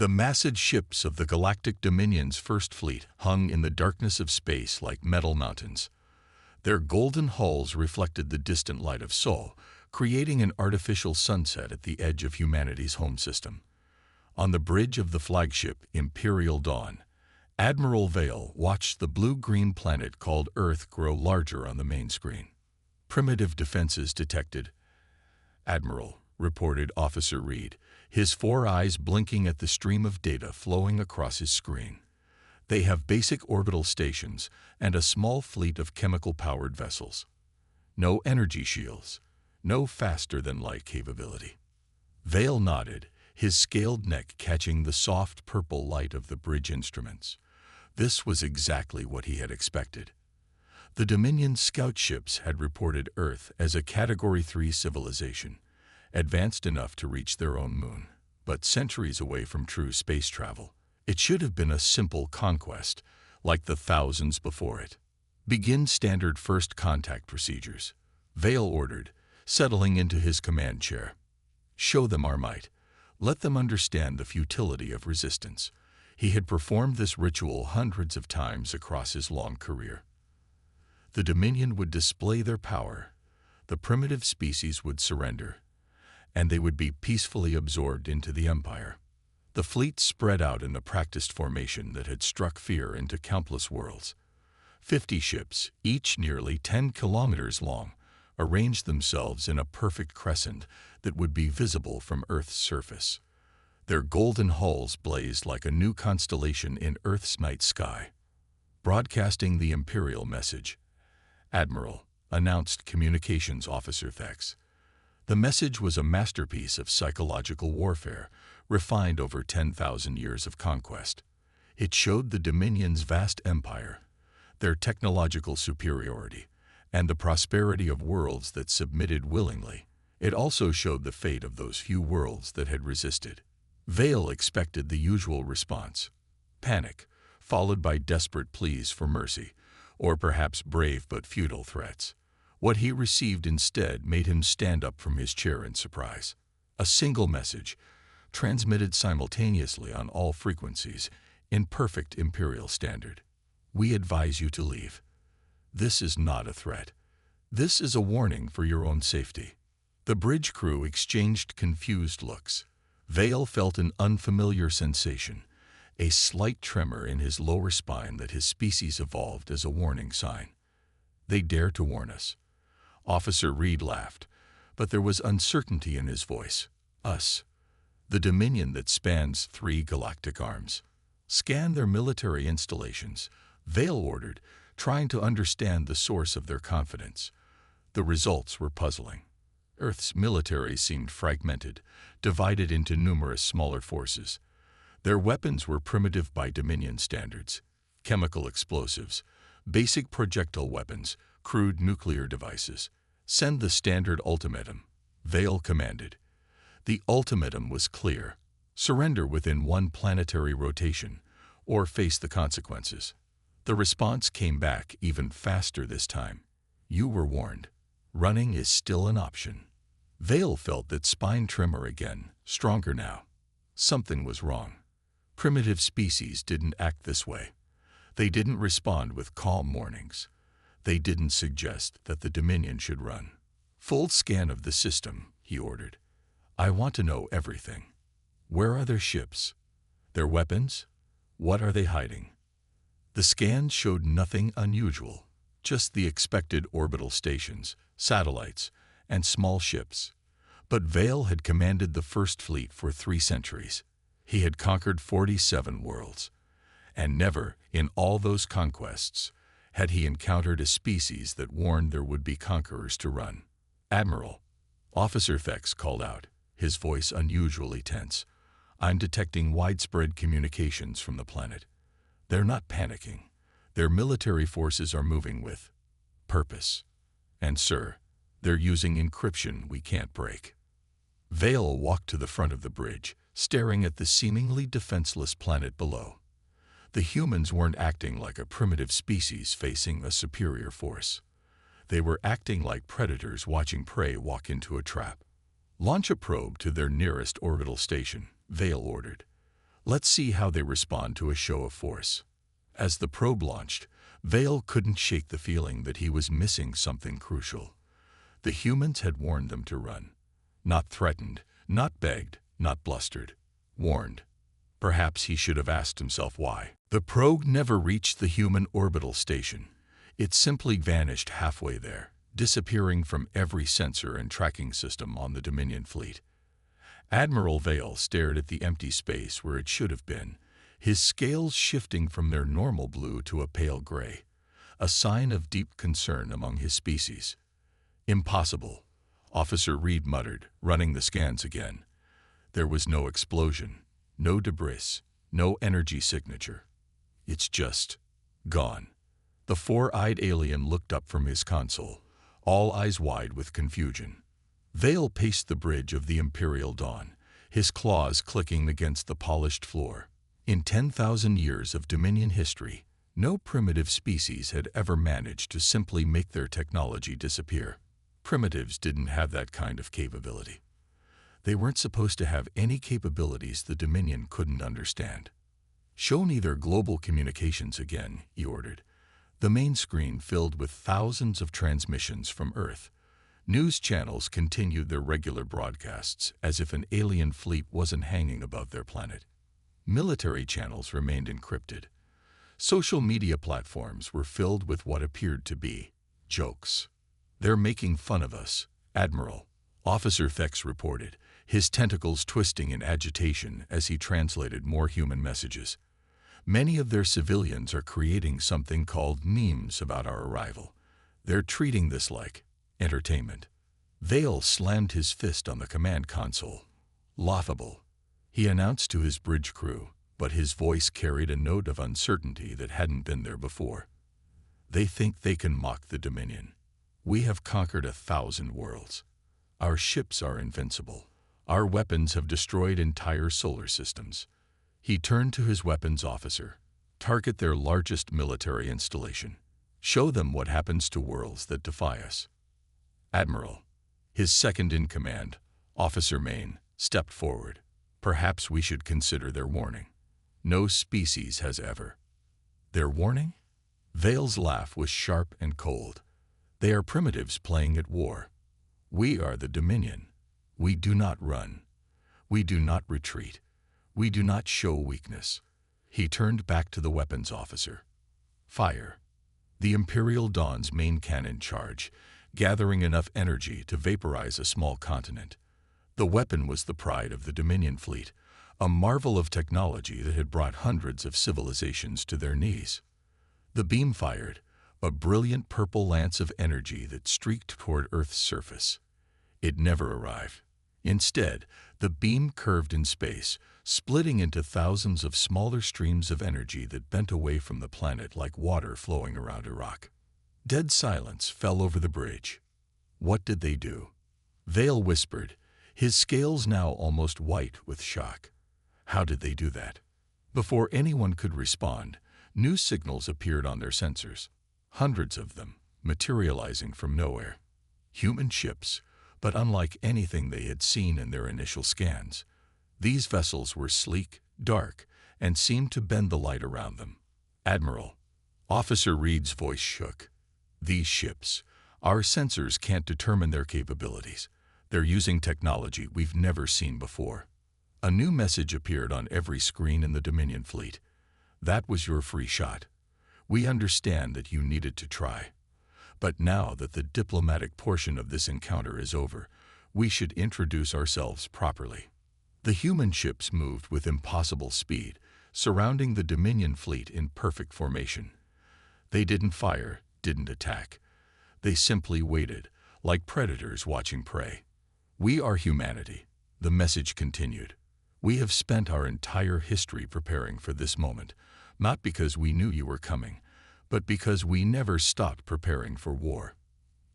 The massive ships of the Galactic Dominion's First Fleet hung in the darkness of space like metal mountains. Their golden hulls reflected the distant light of Sol, creating an artificial sunset at the edge of humanity's home system. On the bridge of the flagship Imperial Dawn, Admiral Vale watched the blue-green planet called Earth grow larger on the main screen. "Primitive defenses detected, Admiral," reported Officer Reed, his 4 eyes blinking at the stream of data flowing across his screen. "They have basic orbital stations and a small fleet of chemical-powered vessels. No energy shields, no faster-than-light capability." Vale nodded, his scaled neck catching the soft purple light of the bridge instruments. This was exactly what he had expected. The Dominion scout ships had reported Earth as a Category 3 civilization, advanced enough to reach their own moon, but centuries away from true space travel. It should have been a simple conquest, like the thousands before it. "Begin standard first contact procedures," Vale ordered, settling into his command chair. "Show them our might. Let them understand the futility of resistance." He had performed this ritual hundreds of times across his long career. The Dominion would display their power, the primitive species would surrender, and they would be peacefully absorbed into the Empire. The fleet spread out in a practiced formation that had struck fear into countless worlds. 50 ships, each nearly 10 kilometers long, arranged themselves in a perfect crescent that would be visible from Earth's surface. Their golden hulls blazed like a new constellation in Earth's night sky. Broadcasting the Imperial message, "Admiral," announced Communications Officer Thex. The message was a masterpiece of psychological warfare, refined over 10,000 years of conquest. It showed the Dominion's vast empire, their technological superiority, and the prosperity of worlds that submitted willingly. It also showed the fate of those few worlds that had resisted. Vale expected the usual response: panic, followed by desperate pleas for mercy, or perhaps brave but futile threats. What he received instead made him stand up from his chair in surprise. A single message, transmitted simultaneously on all frequencies, in perfect Imperial standard. "We advise you to leave. This is not a threat. This is a warning for your own safety." The bridge crew exchanged confused looks. Vale felt an unfamiliar sensation, a slight tremor in his lower spine that his species evolved as a warning sign. "They dare to warn us." Officer Reed laughed, but there was uncertainty in his voice. "Us. The Dominion that spans 3 galactic arms. Scan their military installations," Vale ordered, trying to understand the source of their confidence. The results were puzzling. Earth's military seemed fragmented, divided into numerous smaller forces. Their weapons were primitive by Dominion standards: chemical explosives, basic projectile weapons, crude nuclear devices. "Send the standard ultimatum," Vale commanded. The ultimatum was clear: surrender within 1 planetary rotation, or face the consequences. The response came back even faster this time: "You were warned. Running is still an option." Vale felt that spine tremor again, stronger now. Something was wrong. Primitive species didn't act this way. They didn't respond with calm warnings. They didn't suggest that the Dominion should run. "Full scan of the system," he ordered. "I want to know everything. Where are their ships? Their weapons? What are they hiding?" The scans showed nothing unusual, just the expected orbital stations, satellites, and small ships. But Vale had commanded the First Fleet for 3 centuries. He had conquered 47 worlds, and never, in all those conquests, had he encountered a species that warned there would be conquerors to run. "Admiral," Officer Thex called out, his voice unusually tense, "I'm detecting widespread communications from the planet. They're not panicking. Their military forces are moving with purpose. And, sir, they're using encryption we can't break." Vale walked to the front of the bridge, staring at the seemingly defenseless planet below. The humans weren't acting like a primitive species facing a superior force. They were acting like predators watching prey walk into a trap. "Launch a probe to their nearest orbital station," Vale ordered. Let's see how they respond to a show of force. As the probe launched, Vale couldn't shake the feeling that he was missing something crucial. The humans had warned them to run. Not threatened, not begged, not blustered. Warned. Perhaps he should have asked himself why. The probe never reached the human orbital station. It simply vanished halfway there, disappearing from every sensor and tracking system on the Dominion fleet. Admiral Vale stared at the empty space where it should have been, his scales shifting from their normal blue to a pale gray, a sign of deep concern among his species. Impossible, Officer Reed muttered, running the scans again. There was no explosion, no debris, no energy signature. It's just gone. The four-eyed alien looked up from his console, all eyes wide with confusion. Vale paced the bridge of the Imperial Dawn, his claws clicking against the polished floor. In 10,000 years of Dominion history, no primitive species had ever managed to simply make their technology disappear. Primitives didn't have that kind of capability. They weren't supposed to have any capabilities the Dominion couldn't understand. "Show me their global communications again," he ordered. The main screen filled with thousands of transmissions from Earth. News channels continued their regular broadcasts as if an alien fleet wasn't hanging above their planet. Military channels remained encrypted. Social media platforms were filled with what appeared to be jokes. "They're making fun of us, Admiral," Officer Fex reported, his tentacles twisting in agitation as he translated more human messages. "Many of their civilians are creating something called memes about our arrival. They're treating this like entertainment." Vale slammed his fist on the command console. "Laughable," he announced to his bridge crew, but his voice carried a note of uncertainty that hadn't been there before. "They think they can mock the Dominion. We have conquered 1,000 worlds. Our ships are invincible. Our weapons have destroyed entire solar systems." He turned to his weapons officer. "Target their largest military installation. Show them what happens to worlds that defy us." Admiral, his second-in-command, Officer Main, stepped forward. "Perhaps we should consider their warning. No species has ever." "Their warning?" Vale's laugh was sharp and cold. "They are primitives playing at war. We are the Dominion. We do not run. We do not retreat. We do not show weakness." He turned back to the weapons officer. "Fire." The Imperial Dawn's main cannon charged, gathering enough energy to vaporize a small continent. The weapon was the pride of the Dominion fleet, a marvel of technology that had brought hundreds of civilizations to their knees. The beam fired, a brilliant purple lance of energy that streaked toward Earth's surface. It never arrived. Instead, the beam curved in space, splitting into thousands of smaller streams of energy that bent away from the planet like water flowing around a rock. Dead silence fell over the bridge. "What did they do?" Vale whispered, his scales now almost white with shock. "How did they do that?" Before anyone could respond, new signals appeared on their sensors. Hundreds of them, materializing from nowhere. Human ships, but unlike anything they had seen in their initial scans. These vessels were sleek, dark, and seemed to bend the light around them. "Admiral," Officer Reed's voice shook. "These ships, our sensors can't determine their capabilities. They're using technology we've never seen before." A new message appeared on every screen in the Dominion fleet. "That was your free shot. We understand that you needed to try. But now that the diplomatic portion of this encounter is over, we should introduce ourselves properly." The human ships moved with impossible speed, surrounding the Dominion fleet in perfect formation. They didn't fire, didn't attack. They simply waited, like predators watching prey. "We are humanity," the message continued. "We have spent our entire history preparing for this moment, not because we knew you were coming, but because we never stopped preparing for war.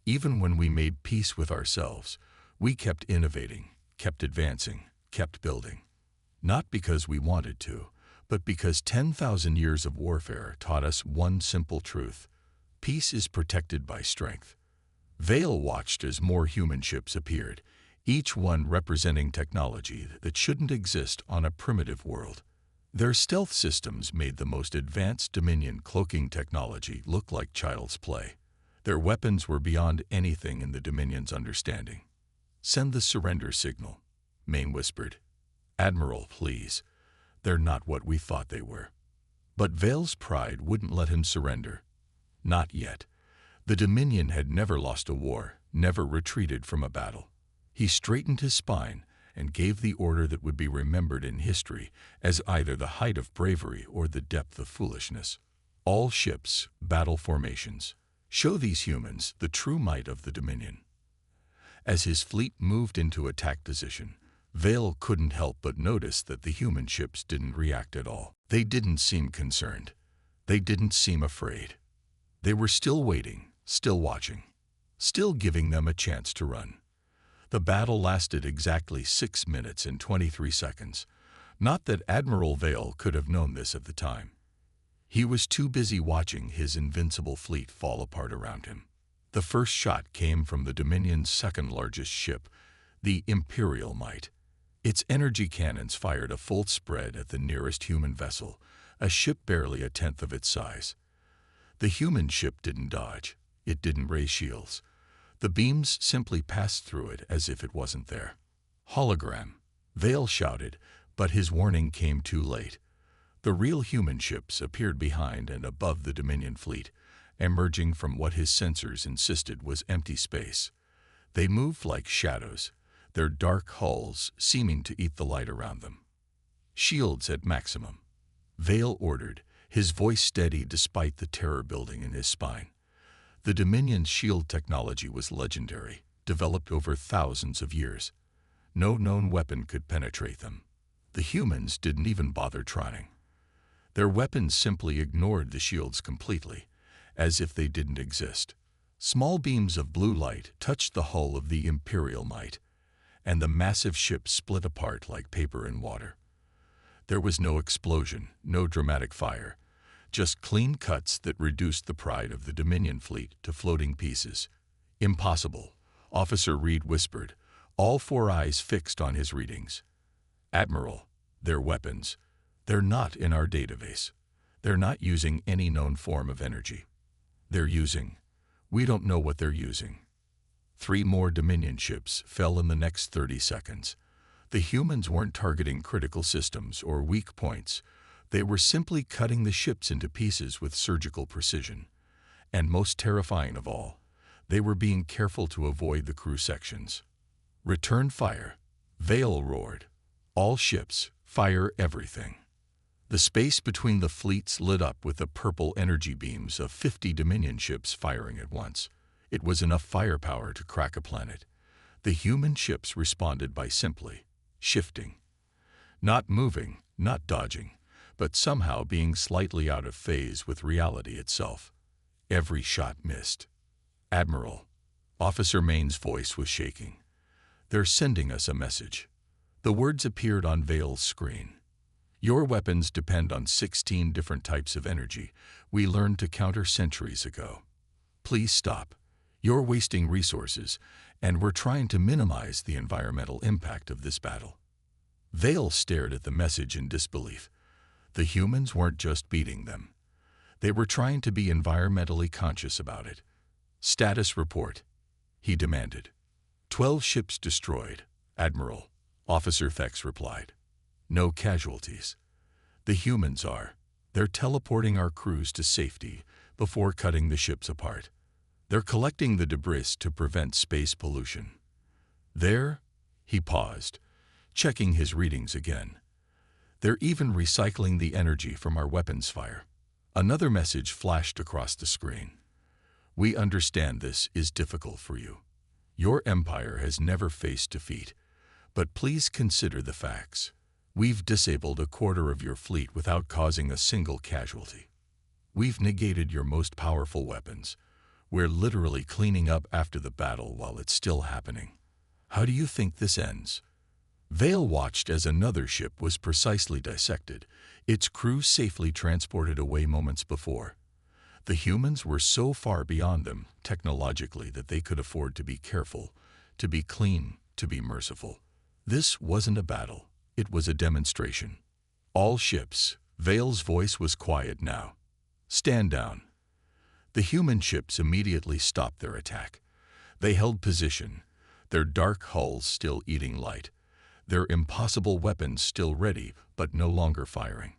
Even when we made peace with ourselves, we kept innovating, kept advancing, kept building. Not because we wanted to, but because 10,000 years of warfare taught us one simple truth: peace is protected by strength." Vale watched as more human ships appeared, each one representing technology that shouldn't exist on a primitive world. Their stealth systems made the most advanced Dominion cloaking technology look like child's play. Their weapons were beyond anything in the Dominion's understanding. "Send the surrender signal," Maine whispered. "Admiral, please. They're not what we thought they were." But Vale's pride wouldn't let him surrender. Not yet. The Dominion had never lost a war, never retreated from a battle. He straightened his spine and gave the order that would be remembered in history as either the height of bravery or the depth of foolishness. "All ships, battle formations. Show these humans the true might of the Dominion." As his fleet moved into attack position, Vale couldn't help but notice that the human ships didn't react at all. They didn't seem concerned. They didn't seem afraid. They were still waiting, still watching, still giving them a chance to run. The battle lasted exactly 6 minutes and 23 seconds. Not that Admiral Vale could have known this at the time. He was too busy watching his invincible fleet fall apart around him. The first shot came from the Dominion's second-largest ship, the Imperial Might. Its energy cannons fired a full spread at the nearest human vessel, a ship barely a tenth of its size. The human ship didn't dodge. It didn't raise shields. The beams simply passed through it as if it wasn't there. "Hologram," Vale shouted, but his warning came too late. The real human ships appeared behind and above the Dominion fleet, emerging from what his sensors insisted was empty space. They moved like shadows, their dark hulls seeming to eat the light around them. "Shields at maximum," Vale ordered, his voice steady despite the terror building in his spine. The Dominion's shield technology was legendary, developed over thousands of years. No known weapon could penetrate them. The humans didn't even bother trying. Their weapons simply ignored the shields completely, as if they didn't exist. Small beams of blue light touched the hull of the Imperial Might, and the massive ship split apart like paper in water. There was no explosion, no dramatic fire, just clean cuts that reduced the pride of the Dominion fleet to floating pieces. "Impossible," Officer Reed whispered, all 4 eyes fixed on his readings. "Admiral, their weapons. They're not in our database. They're not using any known form of energy. They're using. We don't know what they're using." 3 more Dominion ships fell in the next 30 seconds. The humans weren't targeting critical systems or weak points. They were simply cutting the ships into pieces with surgical precision. And most terrifying of all, they were being careful to avoid the crew sections. "Return fire," Vale roared. "All ships, fire everything." The space between the fleets lit up with the purple energy beams of 50 Dominion ships firing at once. It was enough firepower to crack a planet. The human ships responded by simply shifting. Not moving, not dodging, but somehow being slightly out of phase with reality itself. Every shot missed. "Admiral," Officer Maine's voice was shaking. "They're sending us a message." The words appeared on Vale's screen. "Your weapons depend on 16 different types of energy we learned to counter centuries ago. Please stop. You're wasting resources, and we're trying to minimize the environmental impact of this battle." Vale stared at the message in disbelief. The humans weren't just beating them. They were trying to be environmentally conscious about it. "Status report," he demanded. 12 ships destroyed, Admiral," Officer Fex replied. "No casualties. The humans are. They're teleporting our crews to safety before cutting the ships apart. They're collecting the debris to prevent space pollution. He paused, checking his readings again. "They're even recycling the energy from our weapons fire." Another message flashed across the screen. "We understand this is difficult for you. Your empire has never faced defeat, but please consider the facts. We've disabled a quarter of your fleet without causing a single casualty. We've negated your most powerful weapons. We're literally cleaning up after the battle while it's still happening. How do you think this ends?" Vale watched as another ship was precisely dissected, its crew safely transported away moments before. The humans were so far beyond them technologically that they could afford to be careful, to be clean, to be merciful. This wasn't a battle. It was a demonstration. All ships. Vale's voice was quiet now. Stand down. The human ships immediately stopped their attack. They held position, their dark hulls still eating light, their impossible weapons still ready but no longer firing.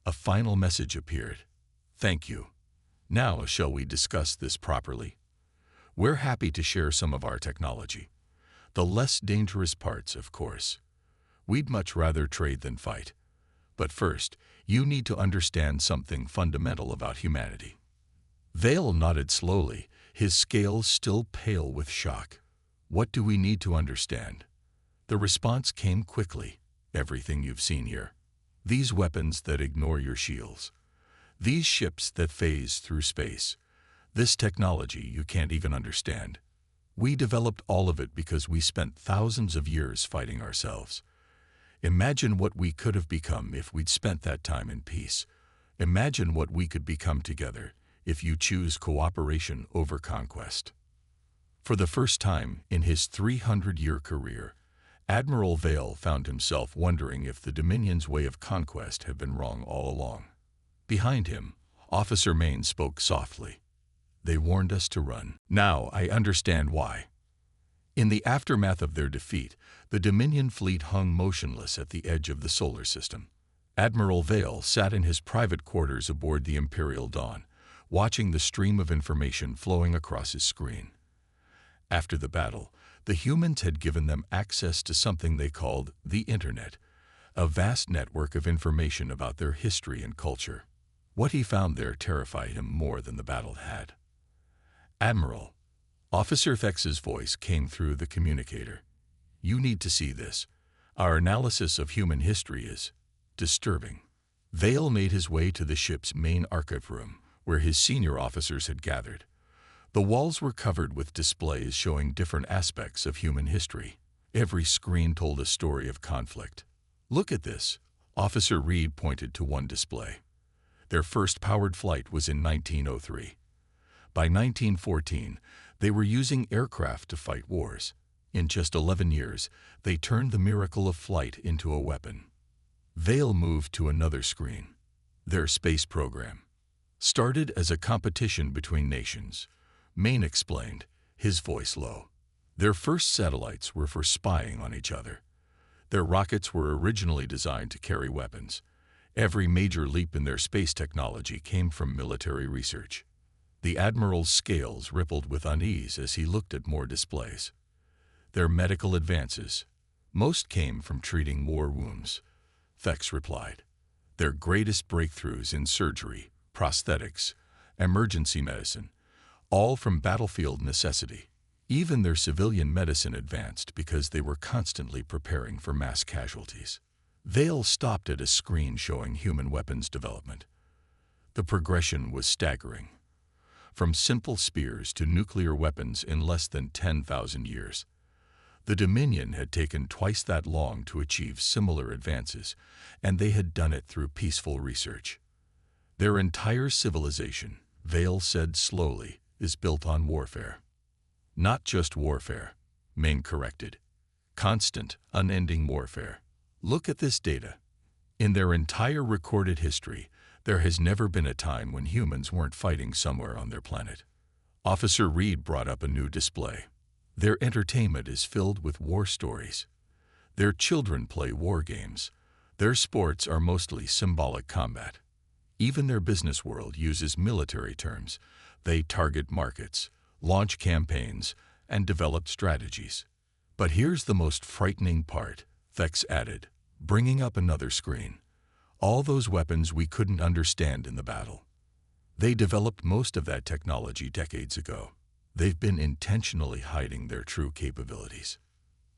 A final message appeared. Thank you. Now shall we discuss this properly? We're happy to share some of our technology. The less dangerous parts, of course. We'd much rather trade than fight. But first, you need to understand something fundamental about humanity. Vale nodded slowly, his scales still pale with shock. What do we need to understand? The response came quickly. Everything you've seen here. These weapons that ignore your shields. These ships that phase through space. This technology you can't even understand. We developed all of it because we spent thousands of years fighting ourselves. Imagine what we could have become if we'd spent that time in peace. Imagine what we could become together if you choose cooperation over conquest. For the first time in his 300-year career, Admiral Vale found himself wondering if the Dominion's way of conquest had been wrong all along. Behind him, Officer Main spoke softly. They warned us to run. Now I understand why. In the aftermath of their defeat, the Dominion fleet hung motionless at the edge of the solar system. Admiral Vale sat in his private quarters aboard the Imperial Dawn, watching the stream of information flowing across his screen. After the battle, the humans had given them access to something they called the Internet, a vast network of information about their history and culture. What he found there terrified him more than the battle had. Admiral, Officer Thex's voice came through the communicator. You need to see this. Our analysis of human history is disturbing. Vale made his way to the ship's main archive room, where his senior officers had gathered. The walls were covered with displays showing different aspects of human history. Every screen told a story of conflict. Look at this. Officer Reed pointed to one display. Their first powered flight was in 1903. By 1914, they were using aircraft to fight wars. In just 11 years, they turned the miracle of flight into a weapon. Vale moved to another screen. Their space program started as a competition between nations. Main explained, his voice low. Their first satellites were for spying on each other. Their rockets were originally designed to carry weapons. Every major leap in their space technology came from military research. The Admiral's scales rippled with unease as he looked at more displays. Their medical advances, most came from treating war wounds. Thex replied. Their greatest breakthroughs in surgery, prosthetics, emergency medicine, all from battlefield necessity. Even their civilian medicine advanced because they were constantly preparing for mass casualties. Vale stopped at a screen showing human weapons development. The progression was staggering. From simple spears to nuclear weapons in less than 10,000 years. The Dominion had taken twice that long to achieve similar advances, and they had done it through peaceful research. Their entire civilization, Vale said slowly, is built on warfare. Not just warfare, Main corrected. Constant, unending warfare. Look at this data. In their entire recorded history, there has never been a time when humans weren't fighting somewhere on their planet. Officer Reed brought up a new display. Their entertainment is filled with war stories. Their children play war games. Their sports are mostly symbolic combat. Even their business world uses military terms. They target markets, launch campaigns, and develop strategies. But here's the most frightening part, Thex added, bringing up another screen. All those weapons we couldn't understand in the battle. They developed most of that technology decades ago. They've been intentionally hiding their true capabilities.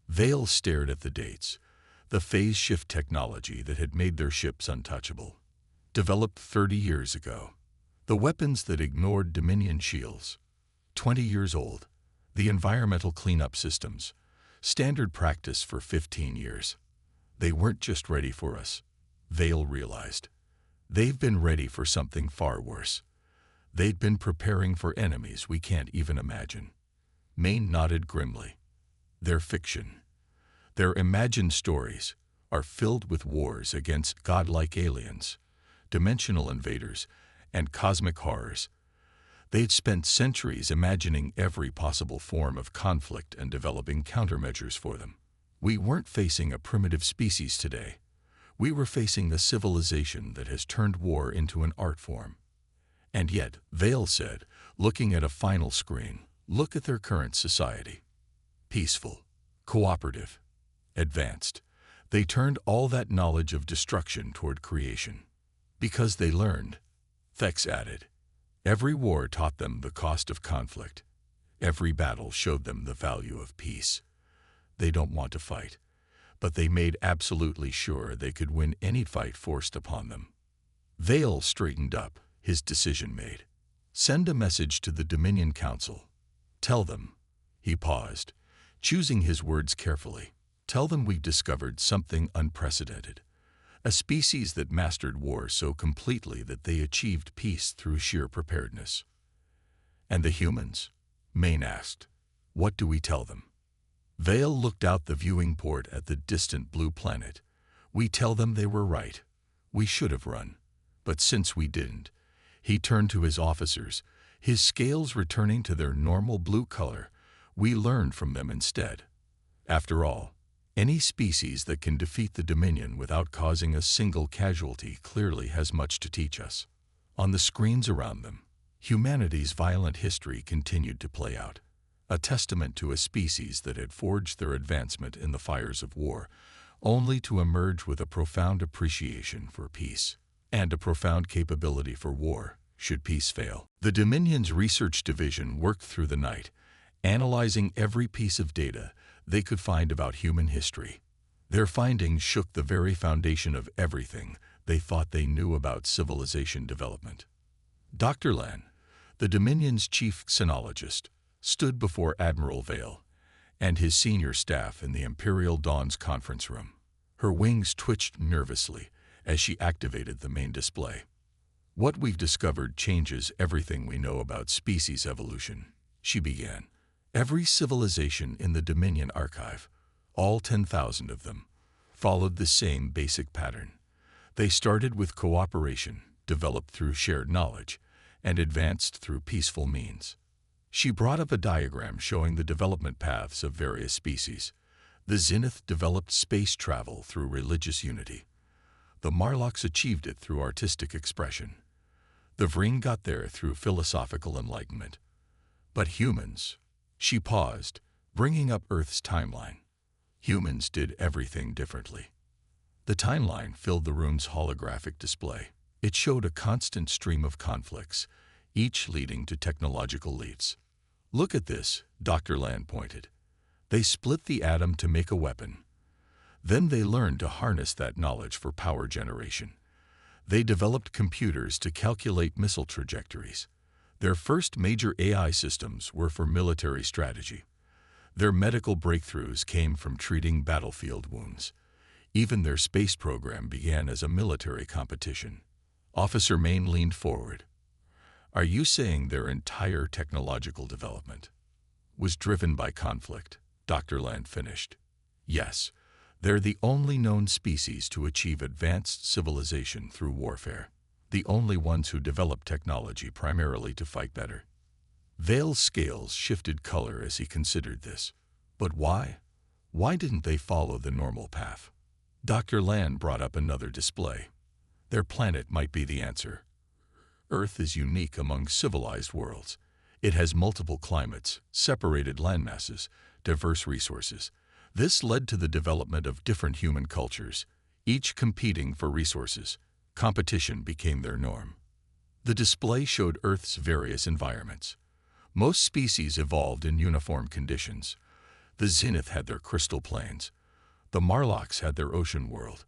Vale stared at the dates. The phase shift technology that had made their ships untouchable. Developed 30 years ago. The weapons that ignored Dominion shields. 20 years old. The environmental cleanup systems. Standard practice for 15 years. They weren't just ready for us. Vale realized. They've been ready for something far worse. They'd been preparing for enemies we can't even imagine. Main nodded grimly. Their fiction. Their imagined stories. are filled with wars against godlike aliens, dimensional invaders, and cosmic horrors. They'd spent centuries imagining every possible form of conflict and developing countermeasures for them. We weren't facing a primitive species today. We were facing a civilization that has turned war into an art form. And yet, Vale said, looking at a final screen, look at their current society. Peaceful, cooperative, advanced. They turned all that knowledge of destruction toward creation. Because they learned, Thex added. Every war taught them the cost of conflict. Every battle showed them the value of peace. They don't want to fight, but they made absolutely sure they could win any fight forced upon them. Vale straightened up, his decision made. Send a message to the Dominion Council. Tell them, he paused, choosing his words carefully. Tell them we've discovered something unprecedented. A species that mastered war so completely that they achieved peace through sheer preparedness. And the humans? Maine asked. What do we tell them? Vale looked out the viewing port at the distant blue planet. We tell them they were right. We should have run. But since we didn't, he turned to his officers, his scales returning to their normal blue color. We learned from them instead. After all, any species that can defeat the Dominion without causing a single casualty clearly has much to teach us. On the screens around them, humanity's violent history continued to play out, a testament to a species that had forged their advancement in the fires of war, only to emerge with a profound appreciation for peace, and a profound capability for war, should peace fail. The Dominion's research division worked through the night, analyzing every piece of data they could find about human history. Their findings shook the very foundation of everything they thought they knew about civilization development. Dr. Lan, the Dominion's chief xenologist, stood before Admiral Vale and his senior staff in the Imperial Dawn's conference room. Her wings twitched nervously as she activated the main display. What we've discovered changes everything we know about species evolution, she began. Every civilization in the Dominion archive, all 10,000 of them, followed the same basic pattern. They started with cooperation, developed through shared knowledge, and advanced through peaceful means. She brought up a diagram showing the development paths of various species. The Zenith developed space travel through religious unity. The Marlocks achieved it through artistic expression. The Vreen got there through philosophical enlightenment. But humans, she paused, bringing up Earth's timeline. Humans did everything differently. The timeline filled the room's holographic display. It showed a constant stream of conflicts, each leading to technological leaps. Look at this, Dr. Land pointed. They split the atom to make a weapon. Then they learned to harness that knowledge for power generation. They developed computers to calculate missile trajectories. Their first major AI systems were for military strategy. Their medical breakthroughs came from treating battlefield wounds. Even their space program began as a military competition. Officer Maine leaned forward. Are you saying their entire technological development was driven by conflict? Dr. Land finished. Yes, they're the only known species to achieve advanced civilization through warfare. The only ones who develop technology primarily to fight better. Vale's scales shifted color as he considered this. But why? Why didn't they follow the normal path? Dr. Land brought up another display. Their planet might be the answer. Earth is unique among civilized worlds. It has multiple climates, separated landmasses, diverse resources. This led to the development of different human cultures, each competing for resources. Competition became their norm. The display showed Earth's various environments. Most species evolved in uniform conditions. The Zenith had their crystal plains. The Marlocks had their ocean world.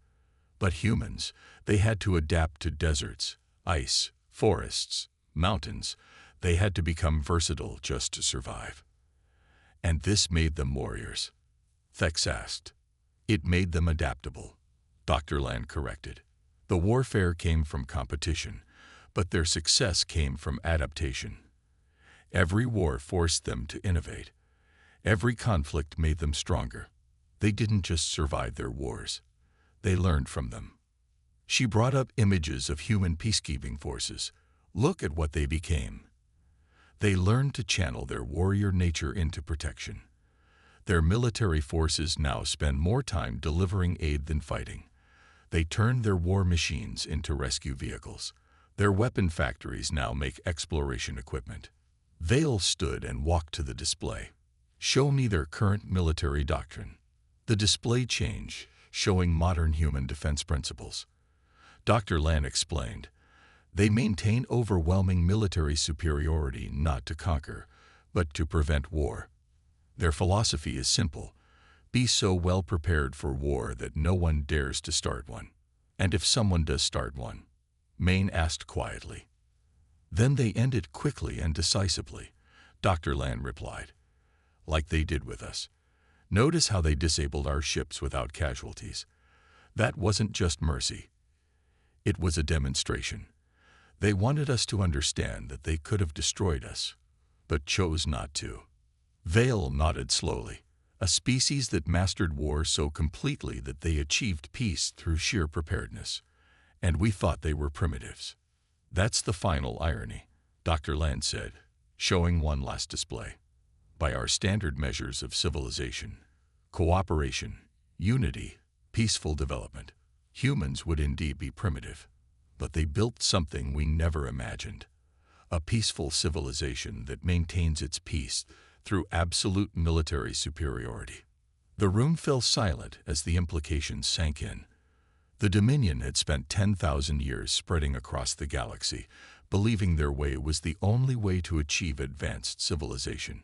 But humans, they had to adapt to deserts, ice, forests, mountains. They had to become versatile just to survive. And this made them warriors. Thex asked. It made them adaptable. Dr. Land corrected. The warfare came from competition, but their success came from adaptation. Every war forced them to innovate. Every conflict made them stronger. They didn't just survive their wars. They learned from them. She brought up images of human peacekeeping forces. Look at what they became. They learned to channel their warrior nature into protection. Their military forces now spend more time delivering aid than fighting. They turned their war machines into rescue vehicles. Their weapon factories now make exploration equipment. Vale stood and walked to the display. Show me their current military doctrine. The display changed, showing modern human defense principles. Dr. Lan explained, they maintain overwhelming military superiority not to conquer, but to prevent war. Their philosophy is simple. Be so well prepared for war that no one dares to start one. And if someone does start one, Maine asked quietly. Then they end it quickly and decisively, Dr. Lan replied. Like they did with us. Notice how they disabled our ships without casualties. That wasn't just mercy. It was a demonstration. They wanted us to understand that they could have destroyed us, but chose not to. Vale nodded slowly. A species that mastered war so completely that they achieved peace through sheer preparedness. And we thought they were primitives. That's the final irony, Dr. Lan said, showing one last display. By our standard measures of civilization, cooperation, unity, peaceful development, humans would indeed be primitive. But they built something we never imagined. A peaceful civilization that maintains its peace through absolute military superiority. The room fell silent as the implications sank in. The Dominion had spent 10,000 years spreading across the galaxy, believing their way was the only way to achieve advanced civilization.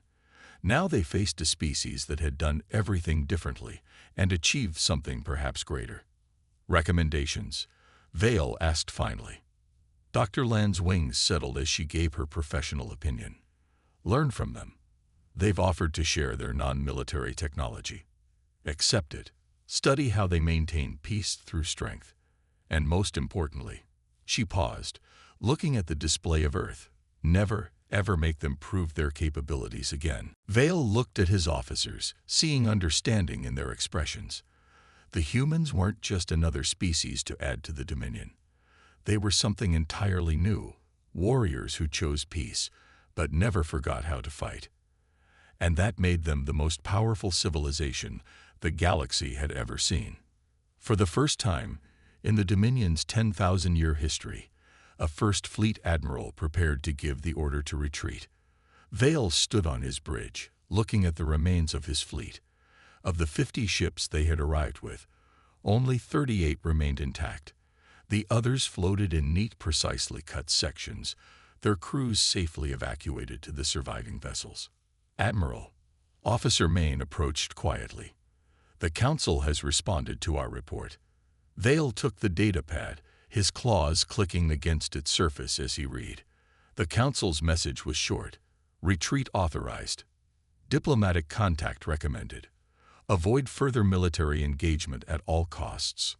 Now they faced a species that had done everything differently and achieved something perhaps greater. Recommendations? Vale asked finally. Dr. Lan's wings settled as she gave her professional opinion. Learn from them. They've offered to share their non-military technology. Accept it. Study how they maintain peace through strength. And most importantly, she paused, looking at the display of Earth. Never, ever make them prove their capabilities again. Vale looked at his officers, seeing understanding in their expressions. The humans weren't just another species to add to the Dominion. They were something entirely new, warriors who chose peace, but never forgot how to fight. And that made them the most powerful civilization the galaxy had ever seen. For the first time, in the Dominion's 10,000-year history, a First Fleet admiral prepared to give the order to retreat. Vale stood on his bridge, looking at the remains of his fleet. Of the 50 ships they had arrived with, only 38 remained intact. The others floated in neat, precisely cut sections, their crews safely evacuated to the surviving vessels. Admiral, Officer Maine approached quietly. The Council has responded to our report. Vale took the data pad, his claws clicking against its surface as he read. The Council's message was short. Retreat authorized. Diplomatic contact recommended. Avoid further military engagement at all costs.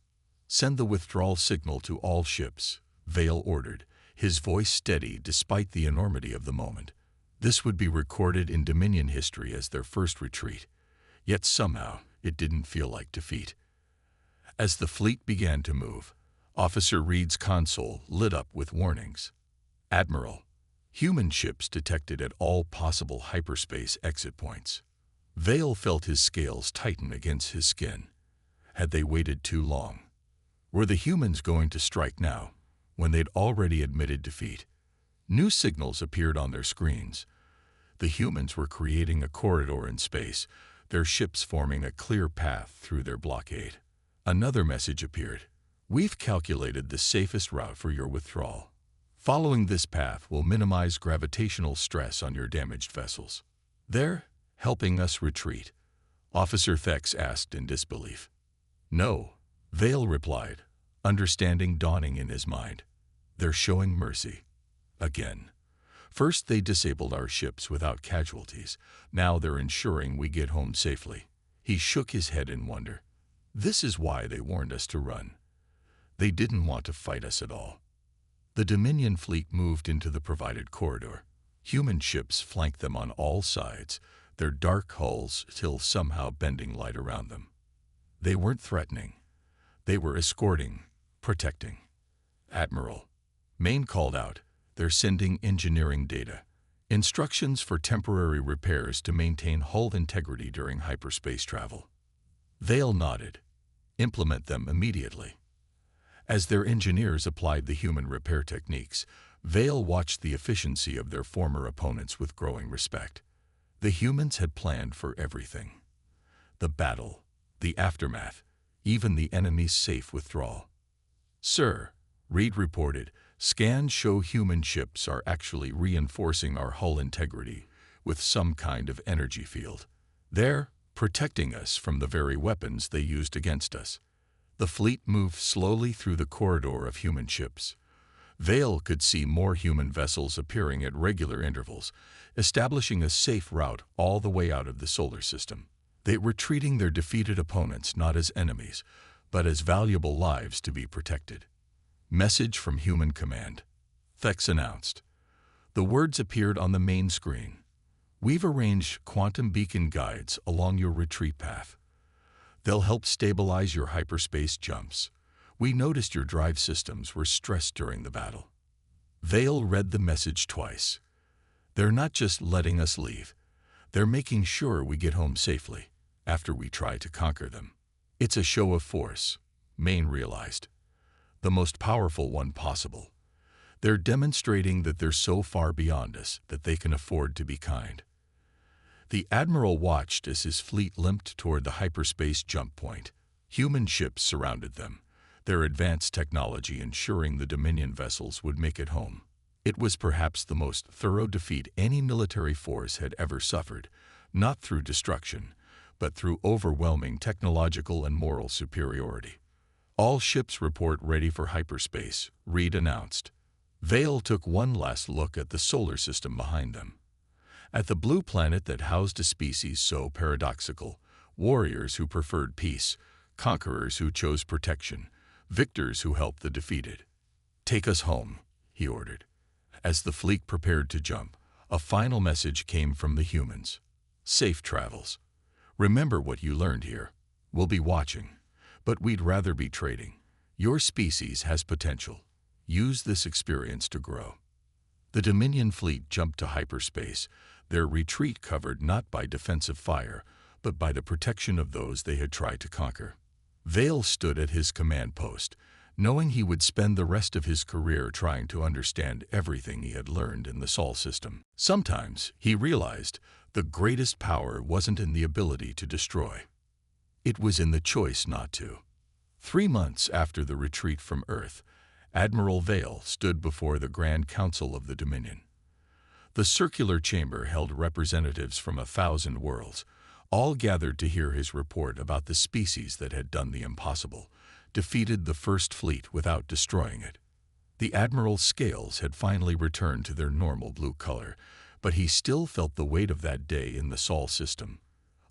Send the withdrawal signal to all ships, Vale ordered, his voice steady despite the enormity of the moment. This would be recorded in Dominion history as their first retreat, yet somehow it didn't feel like defeat. As the fleet began to move, Officer Reed's console lit up with warnings. Admiral, human ships detected at all possible hyperspace exit points. Vale felt his scales tighten against his skin. Had they waited too long? Were the humans going to strike now, when they'd already admitted defeat? New signals appeared on their screens. The humans were creating a corridor in space, their ships forming a clear path through their blockade. Another message appeared. We've calculated the safest route for your withdrawal. Following this path will minimize gravitational stress on your damaged vessels. They're helping us retreat, Officer Thex asked in disbelief. No, Vale replied, understanding dawning in his mind. They're showing mercy. Again. First they disabled our ships without casualties. Now they're ensuring we get home safely. He shook his head in wonder. This is why they warned us to run. They didn't want to fight us at all. The Dominion fleet moved into the provided corridor. Human ships flanked them on all sides, their dark hulls still somehow bending light around them. They weren't threatening. They were escorting, protecting. Admiral. Maine called out. They're sending engineering data. Instructions for temporary repairs to maintain hull integrity during hyperspace travel. Vale nodded. Implement them immediately. As their engineers applied the human repair techniques, Vale watched the efficiency of their former opponents with growing respect. The humans had planned for everything. The battle, the aftermath, even the enemy's safe withdrawal. Sir, Reed reported, scans show human ships are actually reinforcing our hull integrity with some kind of energy field. They're protecting us from the very weapons they used against us. The fleet moved slowly through the corridor of human ships. Vale could see more human vessels appearing at regular intervals, establishing a safe route all the way out of the solar system. They were treating their defeated opponents not as enemies, but as valuable lives to be protected. Message from Human Command. Thex announced. The words appeared on the main screen. We've arranged quantum beacon guides along your retreat path. They'll help stabilize your hyperspace jumps. We noticed your drive systems were stressed during the battle. Vale read the message twice. They're not just letting us leave. They're making sure we get home safely after we try to conquer them. It's a show of force, Maine realized. The most powerful one possible. They're demonstrating that they're so far beyond us that they can afford to be kind. The Admiral watched as his fleet limped toward the hyperspace jump point. Human ships surrounded them, their advanced technology ensuring the Dominion vessels would make it home. It was perhaps the most thorough defeat any military force had ever suffered, not through destruction, but through overwhelming technological and moral superiority. All ships report ready for hyperspace, Reed announced. Vale took one last look at the solar system behind them. At the blue planet that housed a species so paradoxical, warriors who preferred peace, conquerors who chose protection, victors who helped the defeated. Take us home, he ordered. As the fleet prepared to jump, a final message came from the humans. Safe travels. Remember what you learned here. We'll be watching, but we'd rather be trading. Your species has potential. Use this experience to grow. The Dominion fleet jumped to hyperspace, their retreat covered not by defensive fire, but by the protection of those they had tried to conquer. Vale stood at his command post, knowing he would spend the rest of his career trying to understand everything he had learned in the Sol system. Sometimes, he realized, the greatest power wasn't in the ability to destroy. It was in the choice not to. 3 months after the retreat from Earth, Admiral Vale stood before the Grand Council of the Dominion. The circular chamber held representatives from 1,000 worlds, all gathered to hear his report about the species that had done the impossible, defeated the First Fleet without destroying it. The Admiral's scales had finally returned to their normal blue color, but he still felt the weight of that day in the Sol system.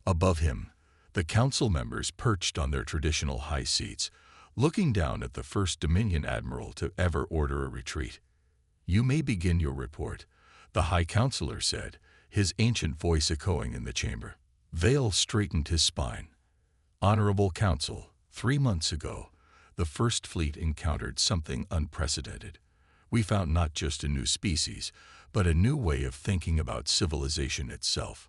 Above him, the council members perched on their traditional high seats, looking down at the first Dominion Admiral to ever order a retreat. You may begin your report, the High Counselor said, his ancient voice echoing in the chamber. Vale straightened his spine. Honorable Council, 3 months ago, the First Fleet encountered something unprecedented. We found not just a new species, but a new way of thinking about civilization itself.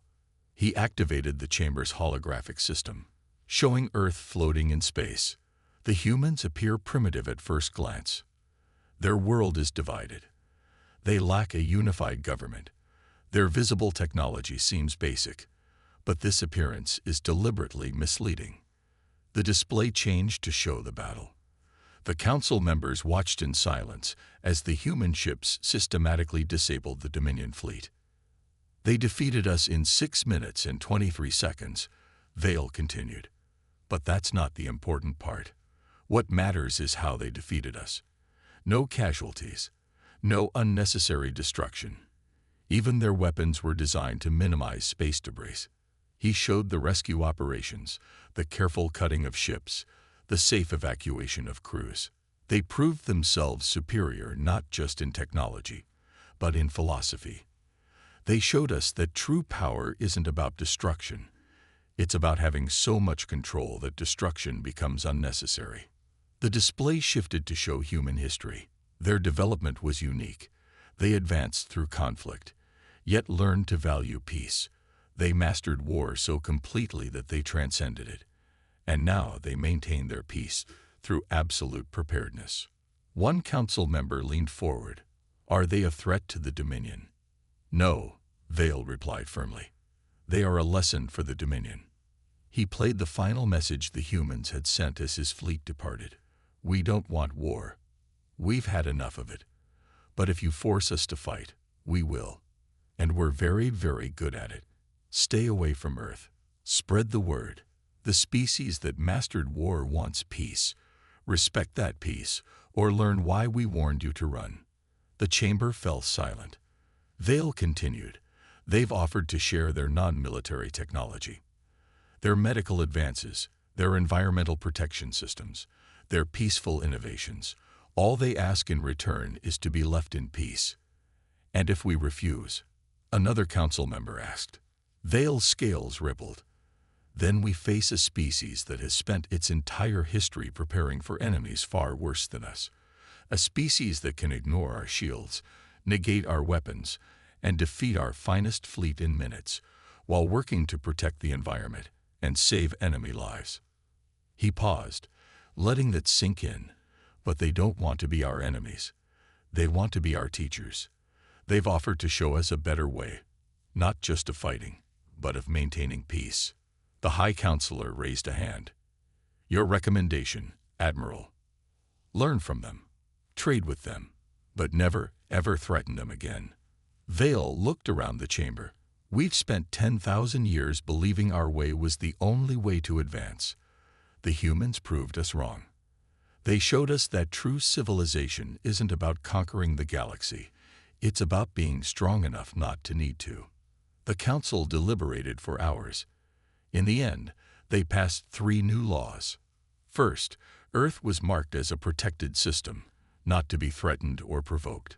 He activated the chamber's holographic system, showing Earth floating in space. The humans appear primitive at first glance. Their world is divided. They lack a unified government. Their visible technology seems basic, but this appearance is deliberately misleading. The display changed to show the battle. The council members watched in silence as the human ships systematically disabled the Dominion fleet. They defeated us in 6 minutes and 23 seconds, Vale continued. But that's not the important part. What matters is how they defeated us. No casualties, no unnecessary destruction. Even their weapons were designed to minimize space debris. He showed the rescue operations, the careful cutting of ships, the safe evacuation of crews. They proved themselves superior not just in technology, but in philosophy. They showed us that true power isn't about destruction. It's about having so much control that destruction becomes unnecessary. The display shifted to show human history. Their development was unique. They advanced through conflict, yet learned to value peace. They mastered war so completely that they transcended it. And now they maintain their peace through absolute preparedness. One council member leaned forward. Are they a threat to the Dominion? No, Vale replied firmly. They are a lesson for the Dominion. He played the final message the humans had sent as his fleet departed. We don't want war. We've had enough of it. But if you force us to fight, we will. And we're very, very good at it. Stay away from Earth. Spread the word. The species that mastered war wants peace. Respect that peace, or learn why we warned you to run. The chamber fell silent. Vale continued. They've offered to share their non-military technology. Their medical advances, their environmental protection systems, their peaceful innovations. All they ask in return is to be left in peace. And if we refuse? Another council member asked. Vale's scales rippled. Then we face a species that has spent its entire history preparing for enemies far worse than us. A species that can ignore our shields, negate our weapons, and defeat our finest fleet in minutes, while working to protect the environment and save enemy lives. He paused, letting that sink in. But they don't want to be our enemies. They want to be our teachers. They've offered to show us a better way, not just of fighting, but of maintaining peace. The High Counselor raised a hand. Your recommendation, Admiral. Learn from them. Trade with them. But never, ever threaten them again. Vale looked around the chamber. We've spent 10,000 years believing our way was the only way to advance. The humans proved us wrong. They showed us that true civilization isn't about conquering the galaxy. It's about being strong enough not to need to. The Council deliberated for hours. In the end, they passed 3 new laws. First, Earth was marked as a protected system, not to be threatened or provoked.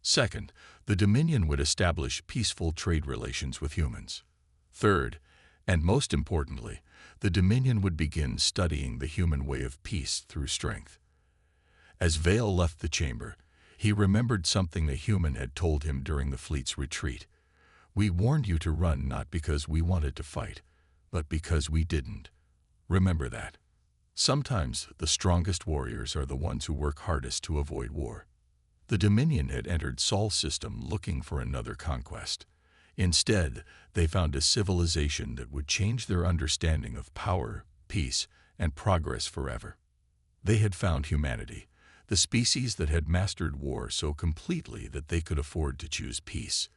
Second, the Dominion would establish peaceful trade relations with humans. Third, and most importantly, the Dominion would begin studying the human way of peace through strength. As Vale left the chamber, he remembered something a human had told him during the fleet's retreat. We warned you to run not because we wanted to fight, but because we didn't. Remember that. Sometimes the strongest warriors are the ones who work hardest to avoid war. The Dominion had entered Sol's system looking for another conquest. Instead, they found a civilization that would change their understanding of power, peace, and progress forever. They had found humanity, the species that had mastered war so completely that they could afford to choose peace.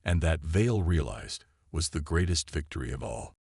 And that Vale realized was the greatest victory of all.